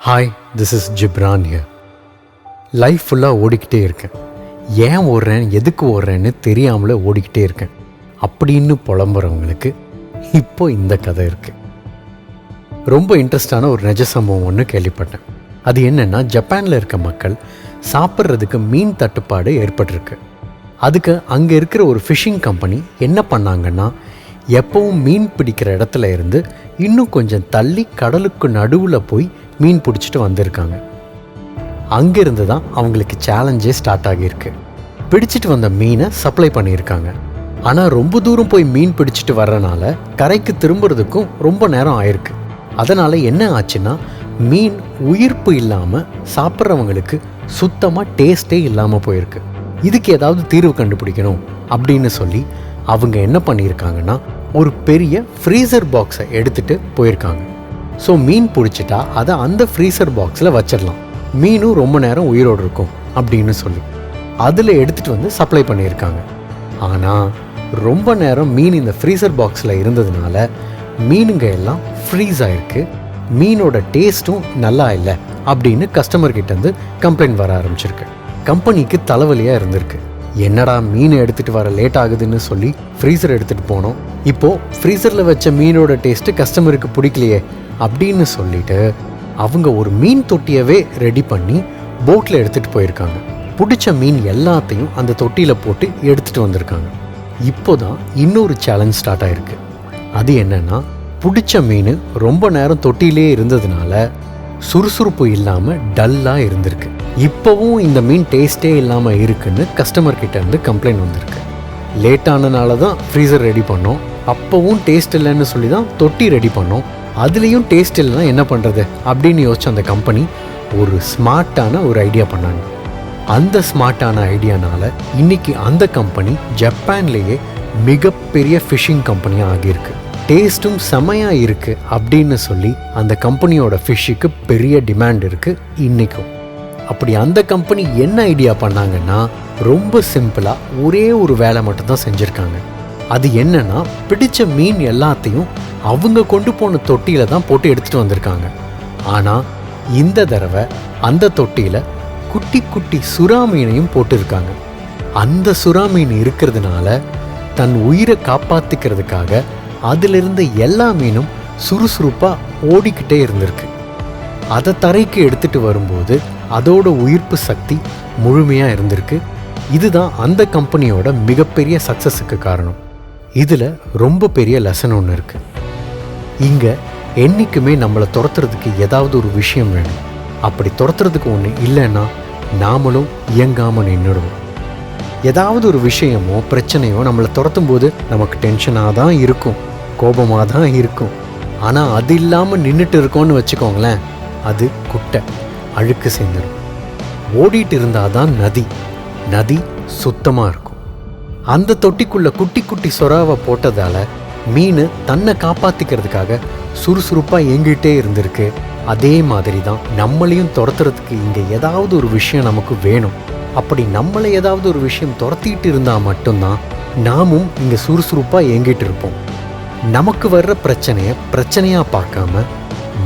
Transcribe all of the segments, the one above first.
Hi, this is Ghibran here. Life ஃபுல்லாக ஓடிக்கிட்டே இருக்கேன். ஏன் ஓடுறேன், எதுக்கு ஓடுறேன்னு தெரியாமலே ஓடிக்கிட்டே இருக்கேன் அப்படின்னு புலம்புறவங்களுக்கு இப்போ இந்த கதை இருக்குது. ரொம்ப இன்ட்ரெஸ்டான ஒரு நிஜ சம்பவம் ஒன்று கேள்விப்பட்டேன். அது என்னென்னா, ஜப்பானில் இருக்க மக்கள் சாப்பிட்றதுக்கு மீன் தட்டுப்பாடு ஏற்பட்டிருக்கு. அதுக்கு அங்கே இருக்கிற ஒரு ஃபிஷிங் கம்பெனி என்ன பண்ணாங்கன்னா, எப்பவும் மீன் பிடிக்கிற இடத்துல இருந்து இன்னும் கொஞ்சம் தள்ளி கடலுக்கு நடுவில் போய் மீன் பிடிச்சிட்டு வந்திருக்காங்க. அங்கேருந்து தான் அவங்களுக்கு சேலஞ்சே ஸ்டார்ட் ஆகியிருக்கு. பிடிச்சிட்டு வந்த மீனை சப்ளை பண்ணியிருக்காங்க. ஆனால் ரொம்ப தூரம் போய் மீன் பிடிச்சிட்டு வர்றனால கரைக்கு திரும்புறதுக்கும் ரொம்ப நேரம் ஆயிருக்கு. அதனால் என்ன ஆச்சுன்னா, மீன் உயிர்ப்பு இல்லாமல் சாப்பிட்றவங்களுக்கு சுத்தமாக டேஸ்ட்டே இல்லாமல் போயிருக்கு. இதுக்கு ஏதாவது தீர்வு கண்டுபிடிக்கணும் அப்படின்னு சொல்லி அவங்க என்ன பண்ணியிருக்காங்கன்னா, ஒரு பெரிய ஃப்ரீசர் பாக்ஸை எடுத்துகிட்டு போயிருக்காங்க. ஸோ மீன் பிடிச்சிட்டா அதை அந்த ஃப்ரீசர் பாக்ஸில் வச்சிடலாம், மீனும் ரொம்ப நேரம் உயிரோடு இருக்கும் அப்படின்னு சொல்லி அதில் எடுத்துகிட்டு வந்து சப்ளை பண்ணியிருக்காங்க. ஆனால் ரொம்ப நேரம் மீன் இந்த ஃப்ரீசர் பாக்ஸில் இருந்ததுனால மீனுங்க எல்லாம் ஃப்ரீஸ் ஆகிருக்கு. மீனோட டேஸ்ட்டும் நல்லா இல்லை அப்படின்னு கஸ்டமர்கிட்டேருந்து கம்ப்ளைண்ட் வர ஆரம்பிச்சிருக்கு. கம்பெனிக்கு தலைவலியாக இருந்திருக்கு. என்னடா மீனை எடுத்துகிட்டு வர லேட் ஆகுதுன்னு சொல்லி ஃப்ரீசர் எடுத்துகிட்டு போனோம், இப்போது ஃப்ரீசரில் வச்ச மீனோட டேஸ்ட்டு கஸ்டமருக்கு பிடிக்கலையே அப்படின்னு சொல்லிட்டு அவங்க ஒரு மீன் தொட்டியவே ரெடி பண்ணி போட்டில் எடுத்துகிட்டு போயிருக்காங்க. பிடிச்ச மீன் எல்லாத்தையும் அந்த தொட்டியில் போட்டு எடுத்துகிட்டு வந்திருக்காங்க. இப்போ தான் இன்னொரு சேலஞ்ச் ஸ்டார்ட் ஆகிருக்கு. அது என்னென்னா, பிடிச்ச மீன் ரொம்ப நேரம் தொட்டியிலே இருந்ததுனால சுறுசுறுப்பு இல்லாமல் டல்லாக இருந்திருக்கு. இப்போவும் இந்த மீன் டேஸ்ட்டே இல்லாமல் இருக்குன்னு கஸ்டமர்கிட்ட இருந்து கம்ப்ளைண்ட் வந்திருக்கு. லேட்டானனால தான் ஃப்ரீசர் ரெடி பண்ணோம், அப்போவும் டேஸ்ட் இல்லைன்னு சொல்லி தான் தொட்டி ரெடி பண்ணோம், அதுலேயும் டேஸ்ட் இல்லைன்னா என்ன பண்ணுறது அப்படின்னு யோசிச்ச அந்த கம்பெனி ஒரு ஸ்மார்ட்டான ஒரு ஐடியா பண்ணாங்க. அந்த ஸ்மார்ட்டான ஐடியானால இன்னைக்கு அந்த கம்பெனி ஜப்பான்லேயே மிகப்பெரிய ஃபிஷிங் கம்பெனியாக ஆகியிருக்கு. டேஸ்ட்டும் செமையாக இருக்குது அப்படின்னு சொல்லி அந்த கம்பெனியோட ஃபிஷ்ஷுக்கு பெரிய டிமாண்ட் இருக்குது இன்றைக்கும். அப்படி அந்த கம்பெனி என்ன ஐடியா பண்ணாங்கன்னா, ரொம்ப சிம்பிளாக ஒரே ஒரு வேலை மட்டும்தான் செஞ்சுருக்காங்க. அது என்னன்னா, பிடிச்ச மீன் எல்லாத்தையும் அவங்க கொண்டு போன தொட்டியில் தான் போட்டு எடுத்துகிட்டு வந்திருக்காங்க. ஆனால் இந்த தடவை அந்த தொட்டியில் குட்டி குட்டி சுறா மீனையும் போட்டிருக்காங்க. அந்த சுறா மீன் இருக்கிறதுனால தன் உயிரை காப்பாற்றிக்கிறதுக்காக அதிலிருந்து எல்லா மீனும் சுறுசுறுப்பாக ஓடிக்கிட்டே இருந்திருக்கு. அதை தரைக்கு எடுத்துகிட்டு வரும்போது அதோட உயிர்ப்பு சக்தி முழுமையாக இருந்திருக்கு. இதுதான் அந்த கம்பெனியோட மிகப்பெரிய சக்ஸஸுக்கு காரணம். இதில் ரொம்ப பெரிய லெசன் ஒன்று இருக்குது. இங்கே என்றைக்குமே நம்மளை துரத்துறதுக்கு ஏதாவது ஒரு விஷயம் வேணும். அப்படி துரத்துறதுக்கு ஒன்று இல்லைன்னா நாமளும் இயங்காமல் நின்றுடுவோம். ஏதாவது ஒரு விஷயமோ பிரச்சனையோ நம்மளை துரத்தும் போது நமக்கு டென்ஷனாக தான் இருக்கும், கோபமாக தான் இருக்கும். ஆனால் அது இல்லாமல் நின்றுட்டு இருக்கோன்னு வச்சுக்கோங்களேன், அது குட்டை, அழுக்கு சேர்ந்துடும். ஓடிட்டு இருந்தால் தான் நதி சுத்தமாக இருக்கும். அந்த தொட்டிக்குள்ளே குட்டி குட்டி சொராவை போட்டதால் மீன் தன்னை காப்பாற்றிக்கிறதுக்காக சுறுசுறுப்பாக இயங்கிட்டே இருந்திருக்கு. அதே மாதிரி தான் நம்மளையும் துரத்துறதுக்கு இங்கே ஏதாவது ஒரு விஷயம் நமக்கு வேணும். அப்படி நம்மளை ஏதாவது ஒரு விஷயம் துரத்திட்டு இருந்தால் மட்டும்தான் நாமும் இங்கே சுறுசுறுப்பாக இயங்கிட்டு இருப்போம். நமக்கு வர்ற பிரச்சனையாக பார்க்காம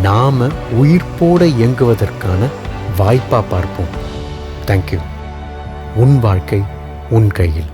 நாம் உயிர்ப்போடு இயங்குவதற்கான வாய்ப்பாக பார்ப்போம். தேங்க்யூ. உன் வாழ்க்கை உன் கையில்.